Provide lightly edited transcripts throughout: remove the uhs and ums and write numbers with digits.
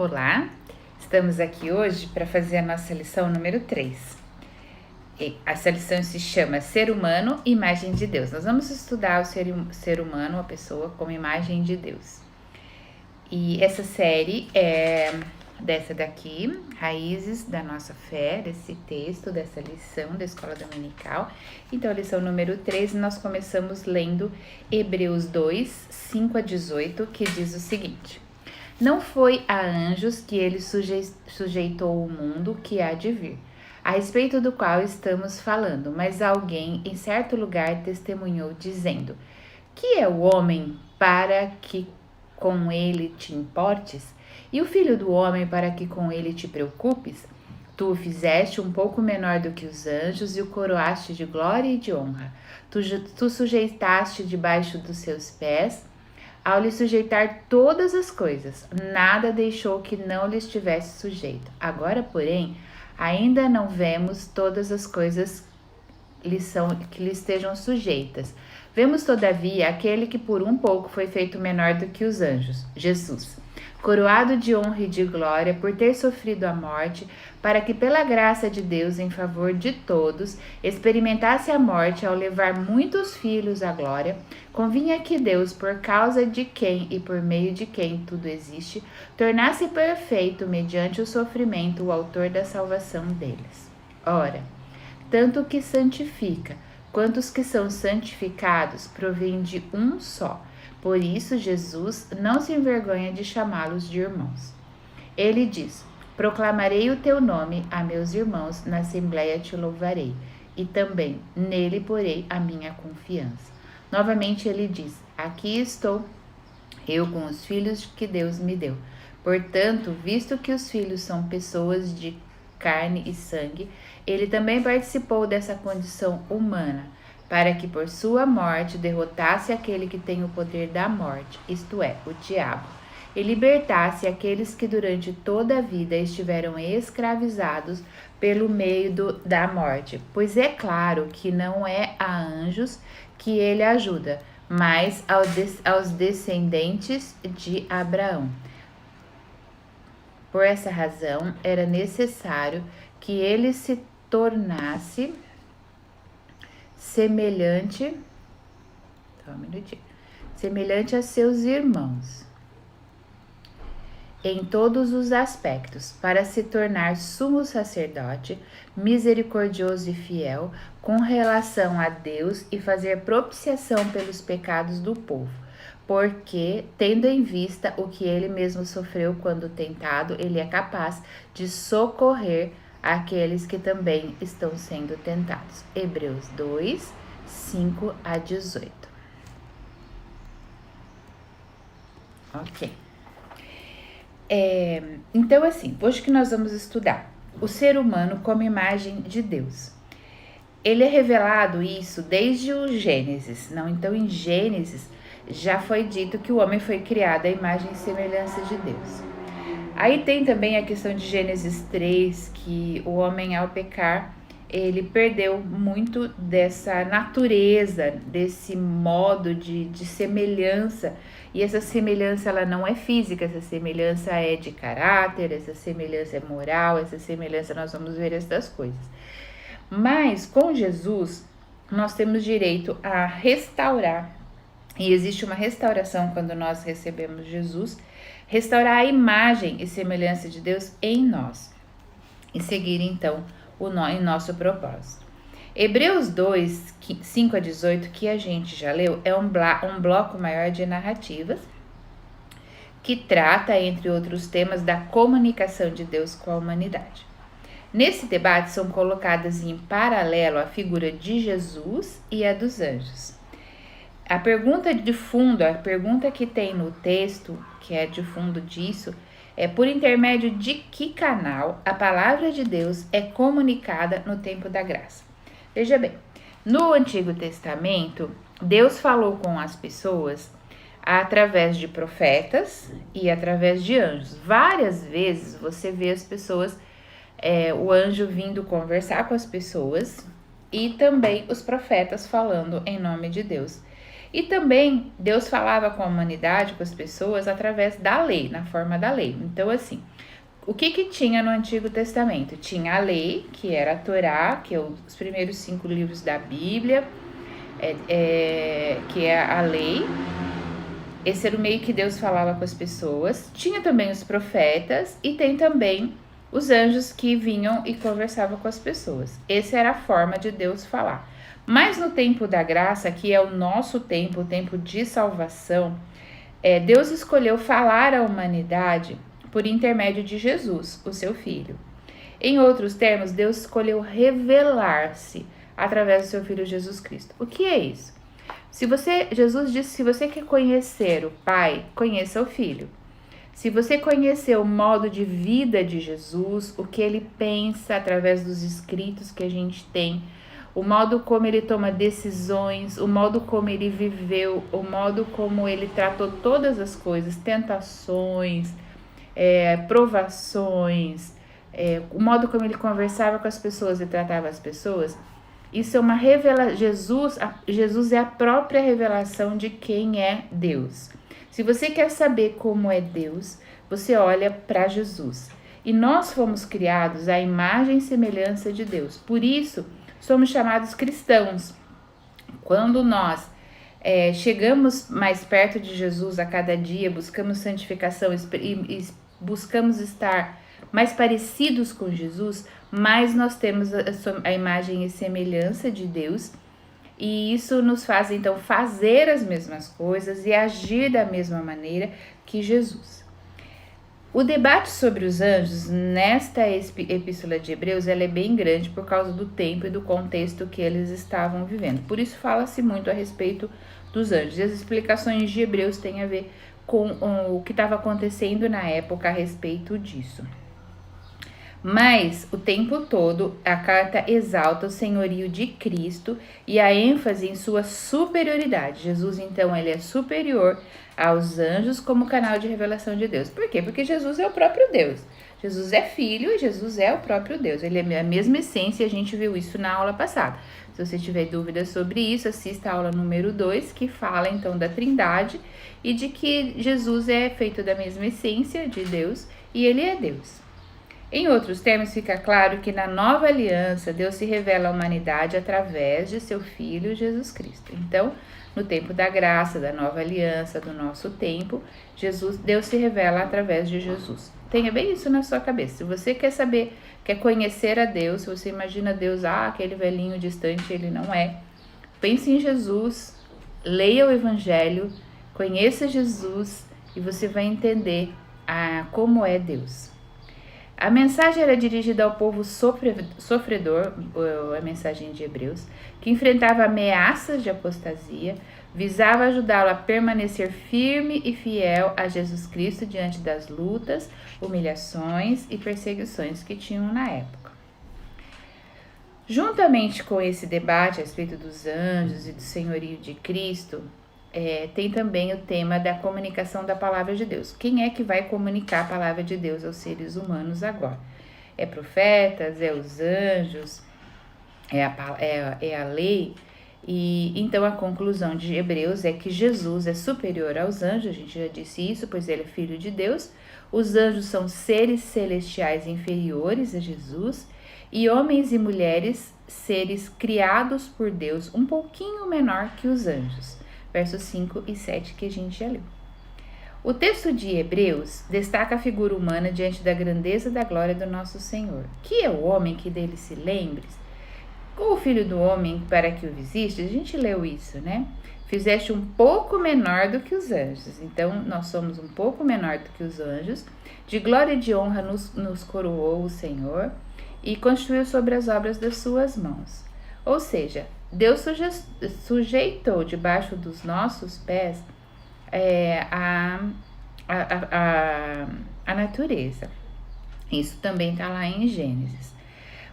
Olá, estamos aqui hoje para fazer a nossa lição número 3. Essa lição se chama Ser Humano, Imagem de Deus. Nós vamos estudar o ser humano, a pessoa, como imagem de Deus. E essa série é dessa daqui, Raízes da Nossa Fé, desse texto, dessa lição da Escola Dominical. Então, a lição número 3, nós começamos lendo Hebreus 2, 5 a 18, que diz o seguinte: Não foi a anjos que ele sujeitou o mundo que há de vir, a respeito do qual estamos falando, mas alguém em certo lugar testemunhou, dizendo: Que é o homem para que com ele te importes? E o filho do homem para que com ele te preocupes? Tu o fizeste um pouco menor do que os anjos e o coroaste de glória e de honra. Tu sujeitaste debaixo dos seus pés, ao lhe sujeitar todas as coisas, nada deixou que não lhe estivesse sujeito. Agora, porém, ainda não vemos todas as coisas que lhe estejam sujeitas. Vemos, todavia, aquele que por um pouco foi feito menor do que os anjos, Jesus, coroado de honra e de glória por ter sofrido a morte, para que pela graça de Deus em favor de todos experimentasse a morte ao levar muitos filhos à glória. Convinha que Deus, por causa de quem e por meio de quem tudo existe, tornasse perfeito mediante o sofrimento o autor da salvação deles. Ora, tanto o que santifica quanto os que são santificados provém de um só. Por isso, Jesus não se envergonha de chamá-los de irmãos. Ele diz: Proclamarei o teu nome a meus irmãos, na assembleia te louvarei, e também nele porei a minha confiança. Novamente ele diz: Aqui estou eu com os filhos que Deus me deu. Portanto, visto que os filhos são pessoas de carne e sangue, ele também participou dessa condição humana, para que por sua morte derrotasse aquele que tem o poder da morte, isto é, o diabo, e libertasse aqueles que durante toda a vida estiveram escravizados pelo medo da morte. Pois é claro que não é a anjos que ele ajuda, mas aos descendentes de Abraão. Por essa razão, era necessário que ele se tornasse semelhante a seus irmãos em todos os aspectos, para se tornar sumo sacerdote, misericordioso e fiel com relação a Deus e fazer propiciação pelos pecados do povo. Porque, tendo em vista o que ele mesmo sofreu quando tentado, ele é capaz de socorrer aqueles que também estão sendo tentados. Hebreus 2, 5 a 18. Ok. Então, assim, hoje que nós vamos estudar o ser humano como imagem de Deus. Ele é revelado isso desde o Gênesis, não? Então, em Gênesis, já foi dito que o homem foi criado à imagem e semelhança de Deus. Aí tem também a questão de Gênesis 3, que o homem, ao pecar, ele perdeu muito dessa natureza, desse modo de semelhança. E essa semelhança, ela não é física, essa semelhança é de caráter, essa semelhança é moral, essa semelhança nós vamos ver essas coisas. Mas com Jesus, nós temos direito a restaurar, e existe uma restauração quando nós recebemos Jesus, restaurar a imagem e semelhança de Deus em nós e seguir então em nosso propósito. Hebreus 2, 5 a 18, que a gente já leu, é um bloco maior de narrativas que trata, entre outros temas, da comunicação de Deus com a humanidade. Nesse debate são colocadas em paralelo a figura de Jesus e a dos anjos. A pergunta de fundo, a pergunta que tem no texto, que é de fundo disso, é por intermédio de que canal a palavra de Deus é comunicada no tempo da graça. Veja bem, no Antigo Testamento, Deus falou com as pessoas através de profetas e através de anjos. Várias vezes você vê as pessoas, o anjo vindo conversar com as pessoas e também os profetas falando em nome de Deus. E também Deus falava com a humanidade, com as pessoas, através da lei, na forma da lei. Então, assim, o que tinha no Antigo Testamento? Tinha a lei, que era a Torá, que é os primeiros 5 livros da Bíblia, que é a lei. Esse era o meio que Deus falava com as pessoas. Tinha também os profetas e tem também os anjos que vinham e conversavam com as pessoas. Essa era a forma de Deus falar. Mas no tempo da graça, que é o nosso tempo, o tempo de salvação, Deus escolheu falar à humanidade por intermédio de Jesus, o seu Filho. Em outros termos, Deus escolheu revelar-se através do seu Filho Jesus Cristo. O que é isso? Jesus disse, se você quer conhecer o Pai, conheça o Filho. Se você conhecer o modo de vida de Jesus, o que ele pensa através dos escritos que a gente tem, o modo como ele toma decisões, o modo como ele viveu, o modo como ele tratou todas as coisas, tentações, provações, o modo como ele conversava com as pessoas e tratava as pessoas, isso é uma revelação. Jesus é a própria revelação de quem é Deus. Se você quer saber como é Deus, você olha para Jesus. E nós fomos criados à imagem e semelhança de Deus. Por isso, somos chamados cristãos. Quando nós chegamos mais perto de Jesus a cada dia, buscamos santificação e buscamos estar mais parecidos com Jesus, mais nós temos a imagem e semelhança de Deus, e isso nos faz então fazer as mesmas coisas e agir da mesma maneira que Jesus. O debate sobre os anjos nesta epístola de Hebreus ela é bem grande por causa do tempo e do contexto que eles estavam vivendo. Por isso fala-se muito a respeito dos anjos. E as explicações de Hebreus têm a ver com o que estava acontecendo na época a respeito disso. Mas, o tempo todo, a carta exalta o senhorio de Cristo e a ênfase em sua superioridade. Jesus, então, ele é superior aos anjos como canal de revelação de Deus. Por quê? Porque Jesus é o próprio Deus. Jesus é filho e Jesus é o próprio Deus. Ele é a mesma essência, a gente viu isso na aula passada. Se você tiver dúvidas sobre isso, assista a aula número 2, que fala, então, da Trindade e de que Jesus é feito da mesma essência de Deus e ele é Deus. Em outros termos, fica claro que na nova aliança, Deus se revela à humanidade através de seu Filho Jesus Cristo. Então, no tempo da graça, da nova aliança, do nosso tempo, Deus se revela através de Jesus. Tenha bem isso na sua cabeça. Se você quer saber, quer conhecer a Deus, se você imagina Deus, aquele velhinho distante, ele não é. Pense em Jesus, leia o Evangelho, conheça Jesus e você vai entender como é Deus. A mensagem era dirigida ao povo sofredor, a mensagem de Hebreus, que enfrentava ameaças de apostasia, visava ajudá-lo a permanecer firme e fiel a Jesus Cristo diante das lutas, humilhações e perseguições que tinham na época. Juntamente com esse debate a respeito dos anjos e do senhorio de Cristo, tem também o tema da comunicação da palavra de Deus. Quem é que vai comunicar a palavra de Deus aos seres humanos agora? É profetas, é os anjos, é a lei. E então a conclusão de Hebreus é que Jesus é superior aos anjos, a gente já disse isso, pois ele é filho de Deus. Os anjos são seres celestiais inferiores a Jesus e homens e mulheres, seres criados por Deus, um pouquinho menor que os anjos. Versos 5 e 7 que a gente já leu. O texto de Hebreus destaca a figura humana diante da grandeza da glória do nosso Senhor. Que é o homem que dele se lembres? Com o filho do homem para que o visite, a gente leu isso, né? Fizeste um pouco menor do que os anjos. Então, nós somos um pouco menor do que os anjos. De glória e de honra nos coroou o Senhor e construiu sobre as obras das suas mãos. Ou seja, Deus sujeitou debaixo dos nossos pés a natureza. Isso também está lá em Gênesis.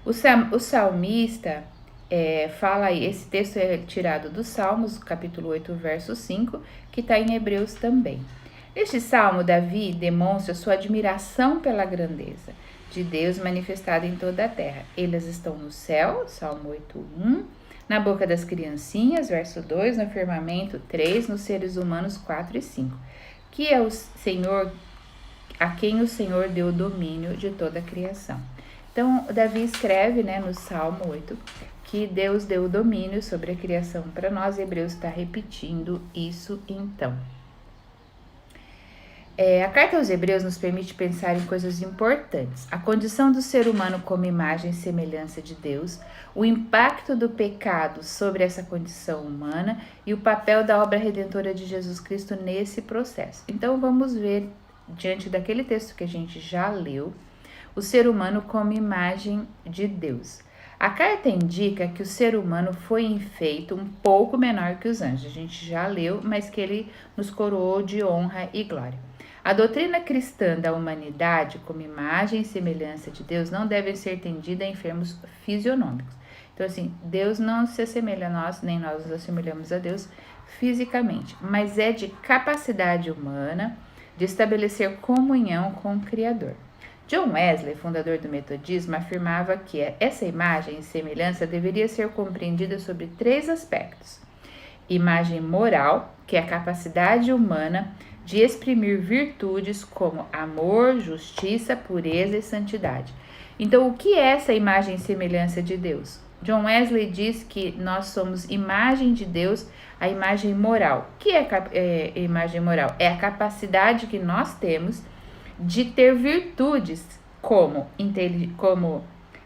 O salmista fala aí, esse texto é tirado dos Salmos, capítulo 8, verso 5, que está em Hebreus também. Neste salmo, Davi demonstra sua admiração pela grandeza de Deus manifestada em toda a terra. Eles estão no céu, Salmo 8:1, Na boca das criancinhas, verso 2, no firmamento 3, nos seres humanos 4 e 5, que é o Senhor, a quem o Senhor deu o domínio de toda a criação. Então, Davi escreve, no Salmo 8, que Deus deu o domínio sobre a criação para nós, e Hebreus está repetindo isso então. A carta aos Hebreus nos permite pensar em coisas importantes. A condição do ser humano como imagem e semelhança de Deus, o impacto do pecado sobre essa condição humana e o papel da obra redentora de Jesus Cristo nesse processo. Então vamos ver, diante daquele texto que a gente já leu, o ser humano como imagem de Deus. A carta indica que o ser humano foi feito um pouco menor que os anjos. A gente já leu, mas que ele nos coroou de honra e glória. A doutrina cristã da humanidade como imagem e semelhança de Deus não deve ser entendida em termos fisionômicos. Então, assim, Deus não se assemelha a nós, nem nós nos assemelhamos a Deus fisicamente, mas é de capacidade humana de estabelecer comunhão com o Criador. John Wesley, fundador do metodismo, afirmava que essa imagem e semelhança deveria ser compreendida sobre 3 aspectos. Imagem moral, que é a capacidade humana de exprimir virtudes como amor, justiça, pureza e santidade. Então, o que é essa imagem e semelhança de Deus? John Wesley diz que nós somos imagem de Deus, a imagem moral. O que é imagem moral? É a capacidade que nós temos de ter virtudes como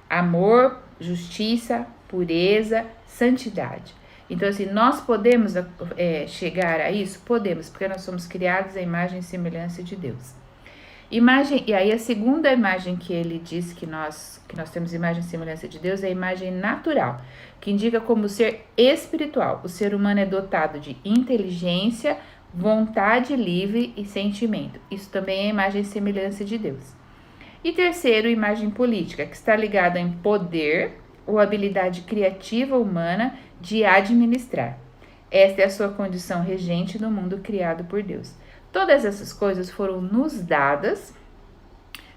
amor, justiça, pureza, santidade. Então, assim, nós podemos chegar a isso? Podemos, porque nós somos criados à imagem e semelhança de Deus. E aí a segunda imagem que ele diz que nós temos imagem e semelhança de Deus é a imagem natural, que indica como ser espiritual. O ser humano é dotado de inteligência, vontade livre e sentimento. Isso também é imagem e semelhança de Deus. E terceiro, imagem política, que está ligada em poder ou habilidade criativa humana de administrar. Esta é a sua condição regente no mundo criado por Deus. Todas essas coisas foram nos dadas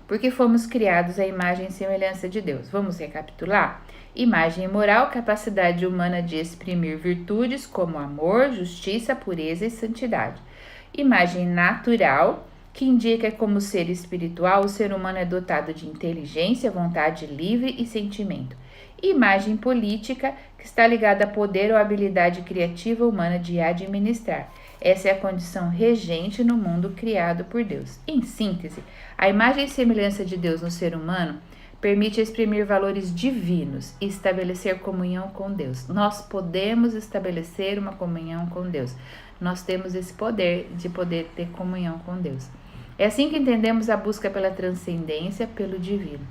porque fomos criados à imagem e semelhança de Deus. Vamos recapitular? Imagem moral, capacidade humana de exprimir virtudes como amor, justiça, pureza e santidade. Imagem natural, que indica como ser espiritual, o ser humano é dotado de inteligência, vontade livre e sentimento. Imagem política, que está ligada a poder ou habilidade criativa humana de administrar. Essa é a condição regente no mundo criado por Deus. Em síntese, a imagem e semelhança de Deus no ser humano permite exprimir valores divinos e estabelecer comunhão com Deus. Nós podemos estabelecer uma comunhão com Deus. Nós temos esse poder de poder ter comunhão com Deus. É assim que entendemos a busca pela transcendência, pelo divino.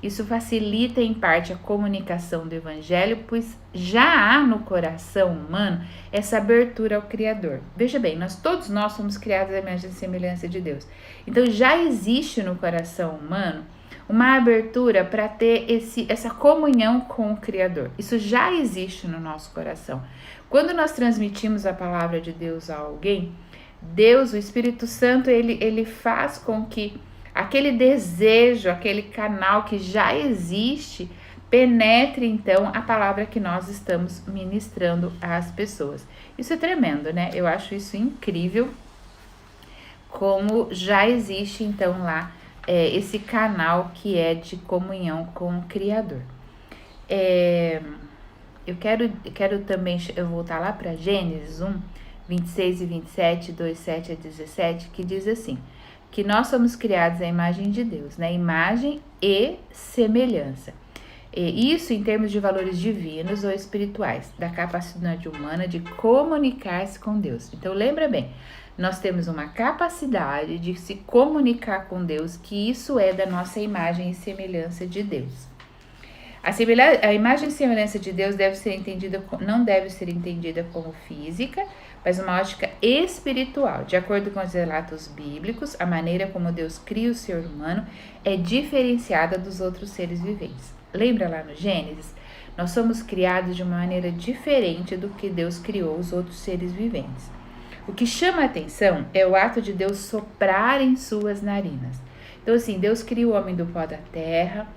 Isso facilita em parte a comunicação do Evangelho, pois já há no coração humano essa abertura ao Criador. Veja bem, todos nós somos criados à imagem e semelhança de Deus. Então já existe no coração humano uma abertura para ter essa comunhão com o Criador. Isso já existe no nosso coração. Quando nós transmitimos a palavra de Deus a alguém, Deus, o Espírito Santo, ele faz com que aquele desejo, aquele canal que já existe, penetre então a palavra que nós estamos ministrando às pessoas. Isso é tremendo, né? Eu acho isso incrível, como já existe então lá esse canal que é de comunhão com o Criador. Eu quero também voltar lá para Gênesis 1, 26 e 27, 2, 7 a 17, que diz assim, que nós somos criados à imagem de Deus, né? Imagem e semelhança. E isso em termos de valores divinos ou espirituais, da capacidade humana de comunicar-se com Deus. Então lembra bem, nós temos uma capacidade de se comunicar com Deus, que isso é da nossa imagem e semelhança de Deus. A imagem e semelhança de Deus não deve ser entendida como física, mas uma ótica espiritual. De acordo com os relatos bíblicos, a maneira como Deus cria o ser humano é diferenciada dos outros seres viventes. Lembra lá no Gênesis? Nós somos criados de uma maneira diferente do que Deus criou os outros seres viventes. O que chama a atenção é o ato de Deus soprar em suas narinas. Então, assim, Deus cria o homem do pó da terra,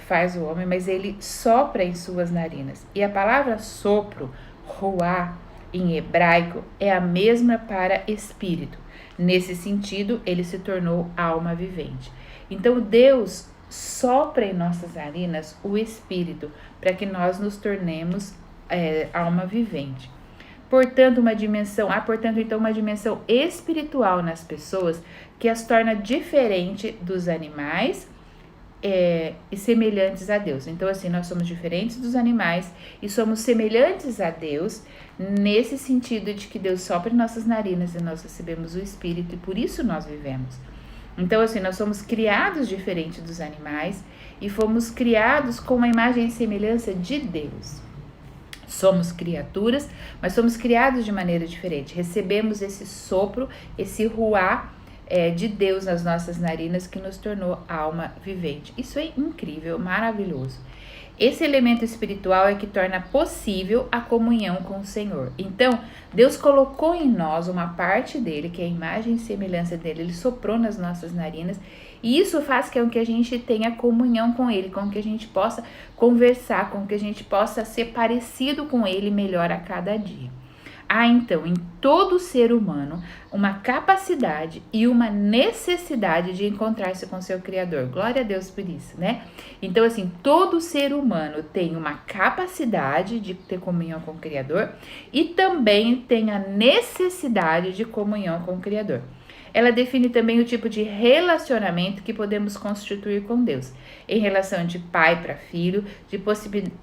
faz o homem, mas ele sopra em suas narinas. E a palavra sopro, ruá, em hebraico, é a mesma para espírito. Nesse sentido, ele se tornou alma vivente. Então, Deus sopra em nossas narinas o espírito, para que nós nos tornemos alma vivente. Portanto, então uma dimensão espiritual nas pessoas que as torna diferente dos animais e semelhantes a Deus. Então, assim, nós somos diferentes dos animais e somos semelhantes a Deus nesse sentido de que Deus sopra em nossas narinas e nós recebemos o Espírito e por isso nós vivemos. Então, assim, nós somos criados diferente dos animais e fomos criados com uma imagem e semelhança de Deus. Somos criaturas, mas somos criados de maneira diferente. Recebemos esse sopro, esse ruá de Deus nas nossas narinas que nos tornou alma vivente. Isso é incrível, maravilhoso. Esse elemento espiritual é que torna possível a comunhão com o Senhor. Então, Deus colocou em nós uma parte dele, que é a imagem e semelhança dele. Ele soprou nas nossas narinas e isso faz com que a gente tenha comunhão com ele, com que a gente possa conversar, com que a gente possa ser parecido com ele melhor a cada dia. Há então em todo ser humano uma capacidade e uma necessidade de encontrar-se com seu Criador. Glória a Deus por isso, né? Então, assim, todo ser humano tem uma capacidade de ter comunhão com o Criador e também tem a necessidade de comunhão com o Criador. Ela define também o tipo de relacionamento que podemos constituir com Deus, em relação de pai para filho, de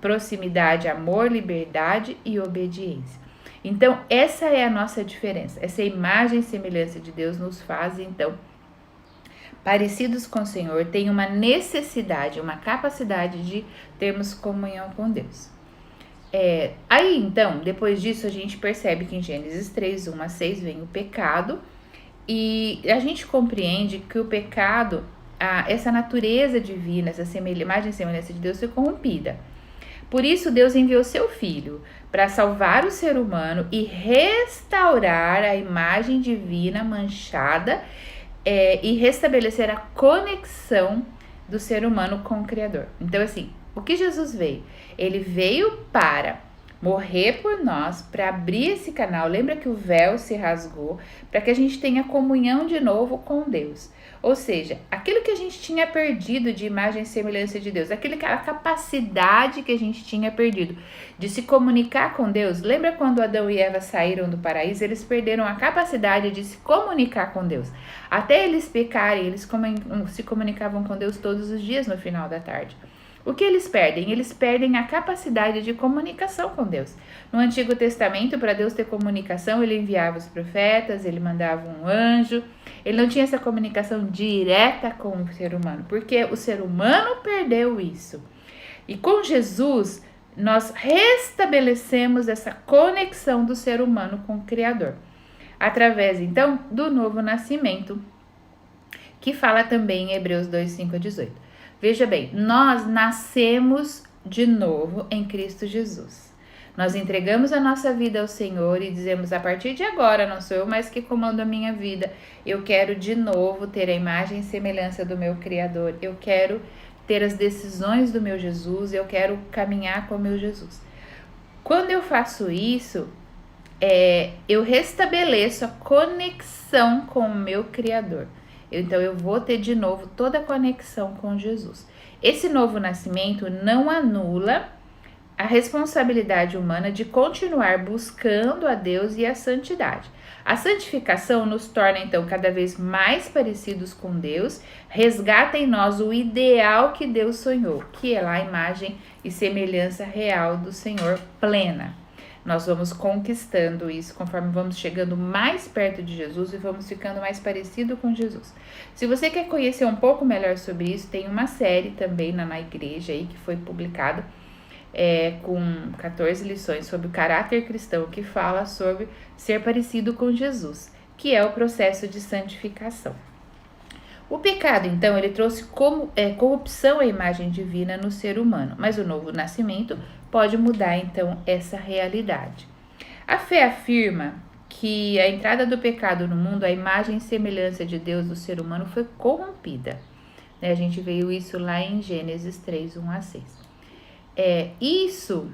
proximidade, amor, liberdade e obediência. Então, essa é a nossa diferença. Essa imagem e semelhança de Deus nos faz, então, parecidos com o Senhor, tem uma necessidade, uma capacidade de termos comunhão com Deus. Aí, então, depois disso, a gente percebe que em Gênesis 3, 1 a 6, vem o pecado, e a gente compreende que o pecado, essa natureza divina, essa imagem e semelhança de Deus foi corrompida. Por isso, Deus enviou seu Filho para salvar o ser humano e restaurar a imagem divina manchada e restabelecer a conexão do ser humano com o Criador. Então, assim, o que Jesus veio? Ele veio para morrer por nós, para abrir esse canal. Lembra que o véu se rasgou para que a gente tenha comunhão de novo com Deus. Ou seja, aquilo que a gente tinha perdido de imagem e semelhança de Deus, aquela capacidade que a gente tinha perdido de se comunicar com Deus. Lembra quando Adão e Eva saíram do paraíso? Eles perderam a capacidade de se comunicar com Deus. Até eles pecarem, eles se comunicavam com Deus todos os dias no final da tarde. O que eles perdem? Eles perdem a capacidade de comunicação com Deus. No Antigo Testamento, para Deus ter comunicação, ele enviava os profetas, ele mandava um anjo. Ele não tinha essa comunicação direta com o ser humano, porque o ser humano perdeu isso. E com Jesus, nós restabelecemos essa conexão do ser humano com o Criador. Através, então, do novo nascimento, que fala também em Hebreus 2, 5 a 18. Veja bem, nós nascemos de novo em Cristo Jesus. Nós entregamos a nossa vida ao Senhor e dizemos, a partir de agora, não sou eu mais que comando a minha vida. Eu quero de novo ter a imagem e semelhança do meu Criador. Eu quero ter as decisões do meu Jesus. Eu quero caminhar com o meu Jesus. Quando eu faço isso, eu restabeleço a conexão com o meu Criador. Então, eu vou ter de novo toda a conexão com Jesus. Esse novo nascimento não anula a responsabilidade humana de continuar buscando a Deus e a santidade. A santificação nos torna, então, cada vez mais parecidos com Deus, resgata em nós o ideal que Deus sonhou, que é lá a imagem e semelhança real do Senhor plena. Nós vamos conquistando isso conforme vamos chegando mais perto de Jesus e vamos ficando mais parecido com Jesus. Se você quer conhecer um pouco melhor sobre isso, tem uma série também na igreja aí que foi publicada com 14 lições sobre o caráter cristão, que fala sobre ser parecido com Jesus, que é o processo de santificação. O pecado, então, ele trouxe corrupção à imagem divina no ser humano, mas o novo nascimento pode mudar, então, essa realidade. A fé afirma que a entrada do pecado no mundo, a imagem e semelhança de Deus do ser humano foi corrompida. né? A gente veio isso lá em Gênesis 3, 1 a 6. Isso...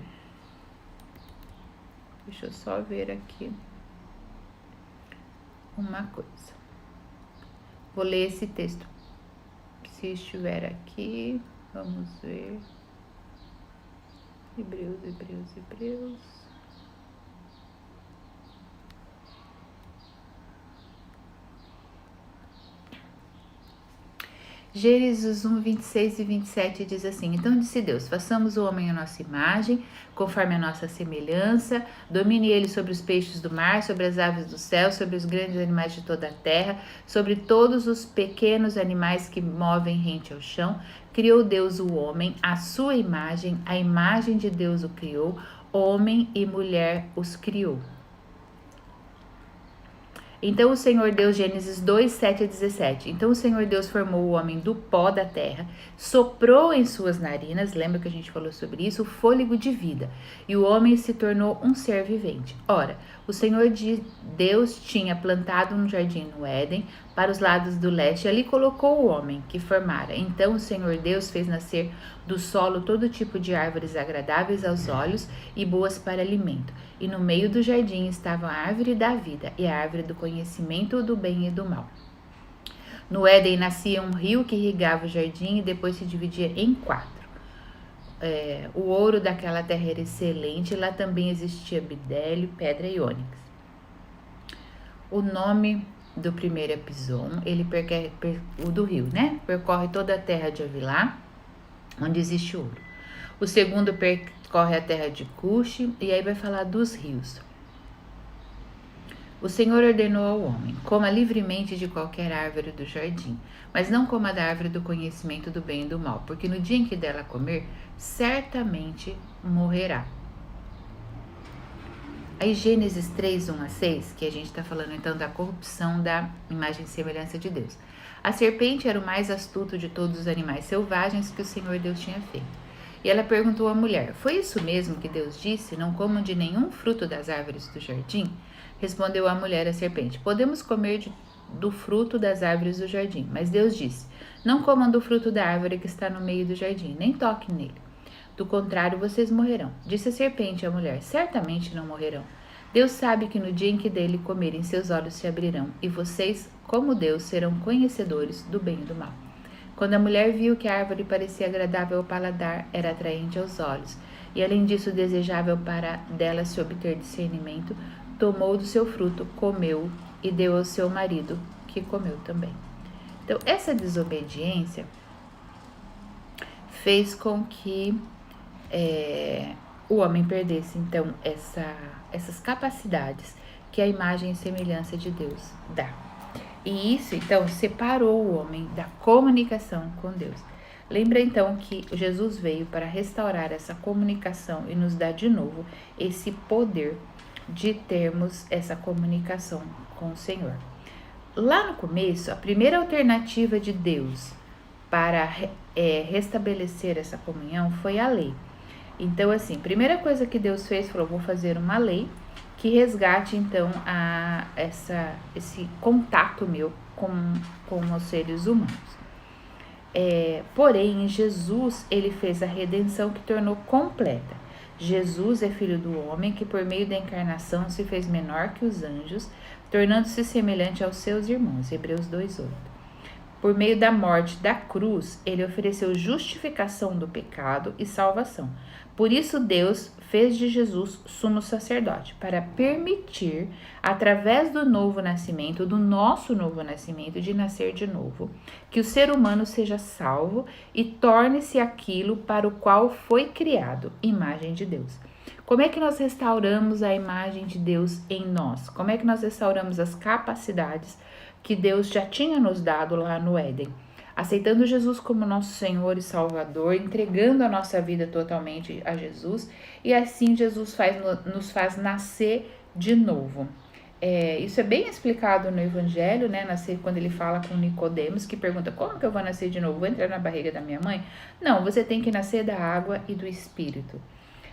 Deixa eu só ver aqui uma coisa. Vou ler esse texto. Se estiver aqui, vamos ver. Hebreus. Gênesis 1, 26 e 27 diz assim: Então disse Deus, façamos o homem à nossa imagem, conforme a nossa semelhança, domine ele sobre os peixes do mar, sobre as aves do céu, sobre os grandes animais de toda a terra, sobre todos os pequenos animais que movem rente ao chão. Criou Deus o homem, à sua imagem, a imagem de Deus o criou, homem e mulher os criou. Então o Senhor Deus, Gênesis 2, 7 a 17. Então o Senhor Deus formou o homem do pó da terra, soprou em suas narinas, lembra que a gente falou sobre isso, o fôlego de vida, e o homem se tornou um ser vivente. Ora, o Senhor Deus tinha plantado um jardim no Éden, para os lados do leste, e ali colocou o homem que formara. Então o Senhor Deus fez nascer do solo todo tipo de árvores agradáveis aos olhos e boas para alimento. E no meio do jardim estava a árvore da vida e a árvore do conhecimento do bem e do mal. No Éden nascia um rio que irrigava o jardim e depois se dividia em 4. O ouro daquela terra era excelente, e lá também existia bidélio, pedra e ônix. O nome do primeiro é Pison, o do rio, né? Percorre toda a terra de Havilá, onde existe ouro. O segundo percorre a terra de Cuxi, e aí vai falar dos rios. O Senhor ordenou ao homem: coma livremente de qualquer árvore do jardim, mas não coma da árvore do conhecimento do bem e do mal, porque no dia em que dela comer, certamente morrerá. Aí Gênesis 3, 1 a 6, que a gente está falando então da corrupção da imagem e semelhança de Deus. A serpente era o mais astuto de todos os animais selvagens que o Senhor Deus tinha feito. E ela perguntou à mulher: foi isso mesmo que Deus disse? Não comam de nenhum fruto das árvores do jardim? Respondeu a mulher à serpente: podemos comer do fruto das árvores do jardim. Mas Deus disse: não comam do fruto da árvore que está no meio do jardim, nem toquem nele. Do contrário, vocês morrerão. Disse a serpente à mulher: certamente não morrerão. Deus sabe que no dia em que dele comerem, seus olhos se abrirão, e vocês, como Deus, serão conhecedores do bem e do mal. Quando a mulher viu que a árvore parecia agradável ao paladar, era atraente aos olhos, e além disso desejável para dela se obter discernimento, tomou do seu fruto, comeu e deu ao seu marido, que comeu também. Então, essa desobediência fez com que o homem perdesse, então, essas capacidades que a imagem e semelhança de Deus dá. E isso, então, separou o homem da comunicação com Deus. Lembra, então, que Jesus veio para restaurar essa comunicação e nos dar de novo esse poder de termos essa comunicação com o Senhor. Lá no começo, a primeira alternativa de Deus para restabelecer essa comunhão foi a lei. Então, assim, primeira coisa que Deus fez, falou: vou fazer uma lei que resgate, então, esse contato meu com os seres humanos. Porém, em Jesus, ele fez a redenção que tornou completa. Jesus é filho do homem que, por meio da encarnação, se fez menor que os anjos, tornando-se semelhante aos seus irmãos. Hebreus 2:8. Por meio da morte da cruz, ele ofereceu justificação do pecado e salvação. Por isso, Deus fez de Jesus sumo sacerdote, para permitir, através do novo nascimento, do nosso novo nascimento, de nascer de novo, que o ser humano seja salvo e torne-se aquilo para o qual foi criado, imagem de Deus. Como é que nós restauramos a imagem de Deus em nós? Como é que nós restauramos as capacidades que Deus já tinha nos dado lá no Éden? Aceitando Jesus como nosso Senhor e Salvador, entregando a nossa vida totalmente a Jesus, e assim Jesus nos faz nascer de novo. Isso é bem explicado no Evangelho, né? Quando ele fala com Nicodemos, que pergunta: como que eu vou nascer de novo? Vou entrar na barriga da minha mãe? Não, você tem que nascer da água e do Espírito.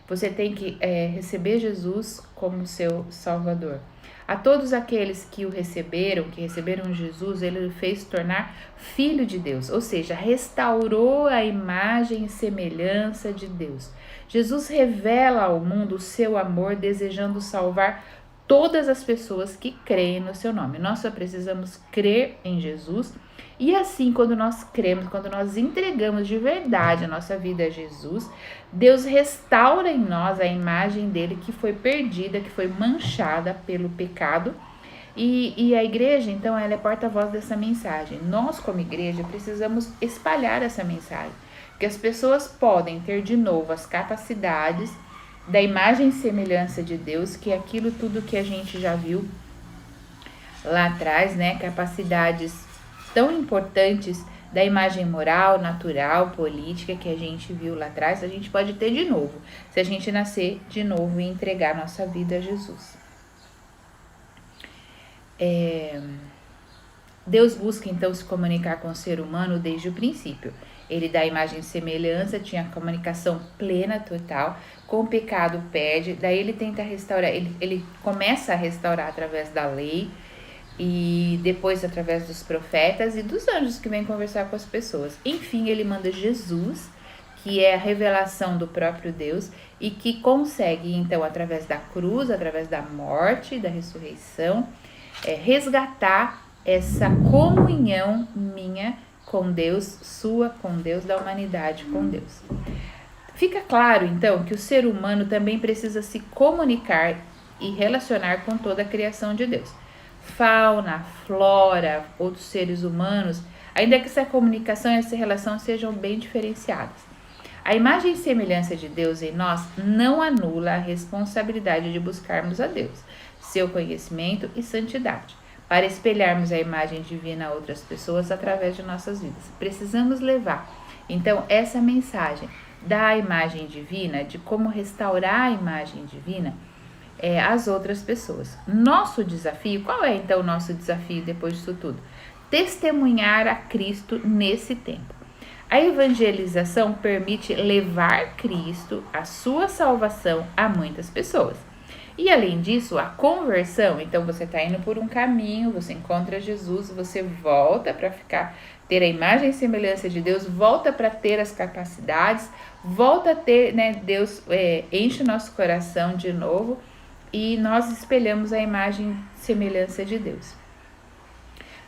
você tem que receber Jesus como seu Salvador. A todos aqueles que o receberam, que receberam Jesus, ele fez tornar filho de Deus, ou seja, restaurou a imagem e semelhança de Deus. Jesus revela ao mundo o seu amor, desejando salvar todas as pessoas que creem no seu nome. Nós só precisamos crer em Jesus. E assim, quando nós cremos, quando nós entregamos de verdade a nossa vida a Jesus, Deus restaura em nós a imagem dele que foi perdida, que foi manchada pelo pecado. E a igreja, então, ela é porta-voz dessa mensagem. Nós, como igreja, precisamos espalhar essa mensagem, que as pessoas podem ter de novo as capacidades da imagem e semelhança de Deus, que é aquilo tudo que a gente já viu lá atrás, né? Capacidades tão importantes da imagem moral, natural, política que a gente viu lá atrás, a gente pode ter de novo, se a gente nascer de novo e entregar nossa vida a Jesus. Deus busca então se comunicar com o ser humano desde o princípio. Ele dá imagem e semelhança, tinha comunicação plena, total. Com o pecado perde, daí ele tenta restaurar, ele começa a restaurar através da lei, e depois através dos profetas e dos anjos que vêm conversar com as pessoas. Enfim, ele manda Jesus, que é a revelação do próprio Deus, e que consegue, então, através da cruz, através da morte, da ressurreição, resgatar essa comunhão minha com Deus, sua com Deus, da humanidade com Deus. Fica claro, então, que o ser humano também precisa se comunicar e relacionar com toda a criação de Deus. Fauna, flora, outros seres humanos, ainda que essa comunicação e essa relação sejam bem diferenciadas. A imagem e semelhança de Deus em nós não anula a responsabilidade de buscarmos a Deus, seu conhecimento e santidade, para espelharmos a imagem divina a outras pessoas através de nossas vidas. Precisamos levar, então, essa mensagem da imagem divina, de como restaurar a imagem divina, as outras pessoas. Nosso desafio, qual é então o nosso desafio depois disso tudo? Testemunhar a Cristo nesse tempo. A evangelização permite levar Cristo, a sua salvação, a muitas pessoas. E além disso, a conversão, então você está indo por um caminho, você encontra Jesus, você volta para ter a imagem e semelhança de Deus, volta para ter as capacidades, volta a ter, né, Deus enche o nosso coração de novo, e nós espelhamos a imagem e semelhança de Deus.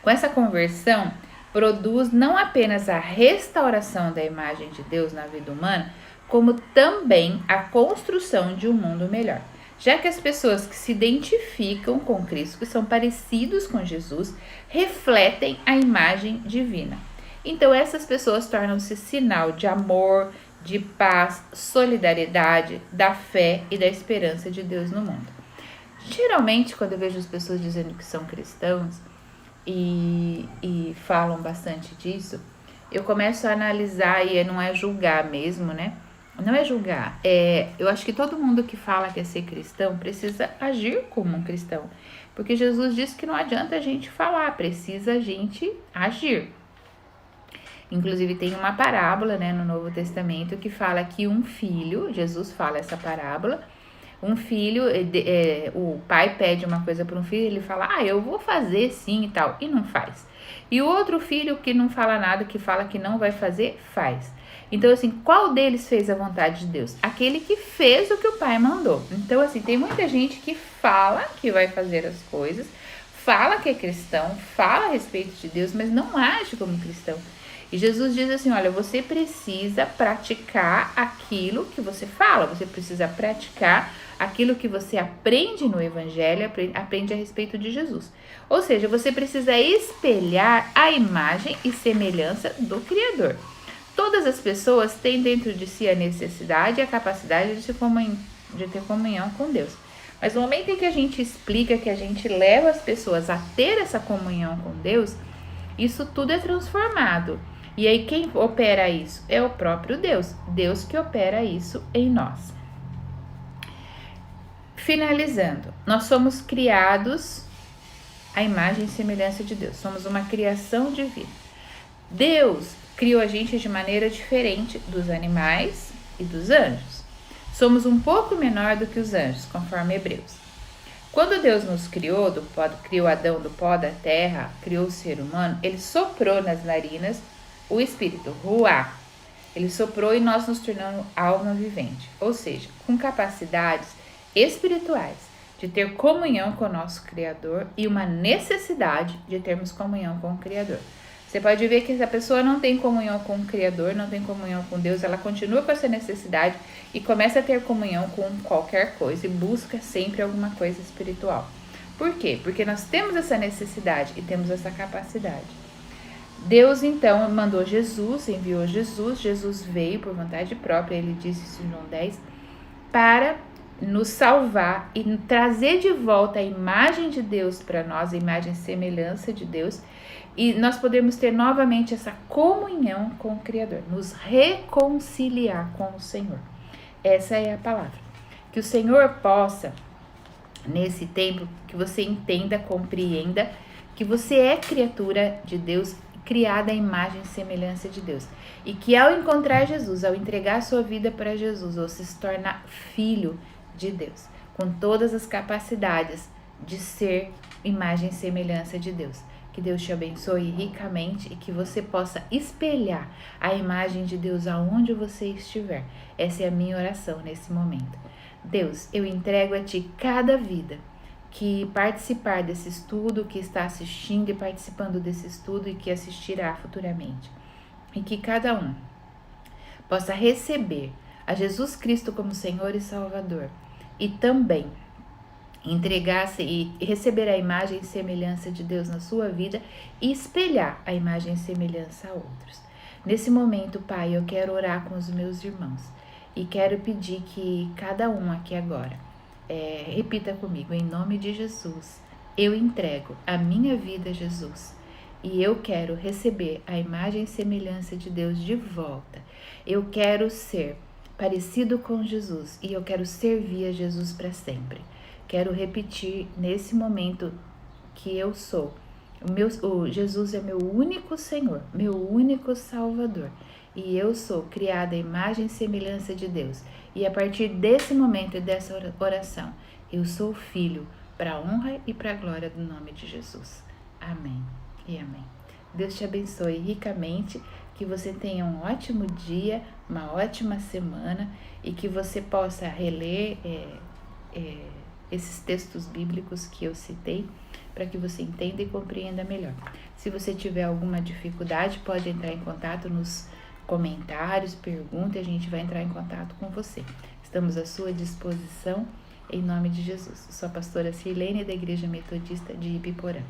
Com essa conversão, produz não apenas a restauração da imagem de Deus na vida humana, como também a construção de um mundo melhor. Já que as pessoas que se identificam com Cristo, que são parecidos com Jesus, refletem a imagem divina. Então essas pessoas tornam-se sinal de amor, de paz, solidariedade, da fé e da esperança de Deus no mundo. Geralmente, quando eu vejo as pessoas dizendo que são cristãos e falam bastante disso, eu começo a analisar, e não é julgar mesmo, né? Não é julgar, eu acho que todo mundo que fala que é ser cristão precisa agir como um cristão, porque Jesus disse que não adianta a gente falar, precisa a gente agir. Inclusive tem uma parábola, né, no Novo Testamento que fala que um filho, Jesus fala essa parábola, um filho, o pai pede uma coisa para um filho, ele fala, eu vou fazer sim e tal, e não faz. E o outro filho que não fala nada, que fala que não vai fazer, faz. Então, assim, qual deles fez a vontade de Deus? Aquele que fez o que o pai mandou. Então, assim, tem muita gente que fala que vai fazer as coisas, fala que é cristão, fala a respeito de Deus, mas não age como cristão. E Jesus diz assim, olha, você precisa praticar aquilo que você fala, você precisa praticar aquilo que você aprende no Evangelho, aprende a respeito de Jesus. Ou seja, você precisa espelhar a imagem e semelhança do Criador. Todas as pessoas têm dentro de si a necessidade e a capacidade de ter comunhão com Deus. Mas no momento em que a gente explica, que a gente leva as pessoas a ter essa comunhão com Deus, isso tudo é transformado. E aí quem opera isso? É o próprio Deus. Deus que opera isso em nós. Finalizando, nós somos criados à imagem e semelhança de Deus. Somos uma criação divina. Deus criou a gente de maneira diferente dos animais e dos anjos. Somos um pouco menor do que os anjos, conforme Hebreus. Quando Deus nos criou, criou Adão do pó da terra, criou o ser humano, ele soprou nas narinas o espírito, ruá. Ele soprou e nós nos tornamos alma vivente, ou seja, com capacidades espirituais de ter comunhão com o nosso Criador e uma necessidade de termos comunhão com o Criador. Você pode ver que se a pessoa não tem comunhão com o Criador, não tem comunhão com Deus, ela continua com essa necessidade e começa a ter comunhão com qualquer coisa e busca sempre alguma coisa espiritual. Por quê? Porque nós temos essa necessidade e temos essa capacidade. Deus então mandou Jesus, enviou Jesus, Jesus veio por vontade própria, ele disse isso em João 10, para nos salvar e trazer de volta a imagem de Deus para nós, a imagem e semelhança de Deus, e nós podemos ter novamente essa comunhão com o Criador, nos reconciliar com o Senhor. Essa é a palavra. Que o Senhor possa, nesse tempo, que você entenda, compreenda que você é criatura de Deus, criada à imagem e semelhança de Deus. E que ao encontrar Jesus, ao entregar a sua vida para Jesus, você se torna filho de Deus, com todas as capacidades de ser imagem e semelhança de Deus. Que Deus te abençoe ricamente e que você possa espelhar a imagem de Deus aonde você estiver. Essa é a minha oração nesse momento. Deus, eu entrego a Ti cada vida que participar desse estudo, que está assistindo e participando desse estudo e que assistirá futuramente. E que cada um possa receber a Jesus Cristo como Senhor e Salvador e também entregar-se e receber a imagem e semelhança de Deus na sua vida e espelhar a imagem e semelhança a outros. Nesse momento, Pai, eu quero orar com os meus irmãos e quero pedir que cada um aqui agora repita comigo, em nome de Jesus, eu entrego a minha vida a Jesus e eu quero receber a imagem e semelhança de Deus de volta. Eu quero ser parecido com Jesus e eu quero servir a Jesus para sempre. Quero repetir nesse momento que eu sou. Jesus é meu único Senhor, meu único Salvador. E eu sou criada à imagem e semelhança de Deus. E a partir desse momento e dessa oração, eu sou filho para a honra e para a glória do nome de Jesus. Amém e amém. Deus te abençoe ricamente, que você tenha um ótimo dia, uma ótima semana e que você possa reler esses textos bíblicos que eu citei, para que você entenda e compreenda melhor. Se você tiver alguma dificuldade, pode entrar em contato nos comentários, pergunta, e a gente vai entrar em contato com você. Estamos à sua disposição, em nome de Jesus. Sou a pastora Sirlene, da Igreja Metodista de Ibiporã.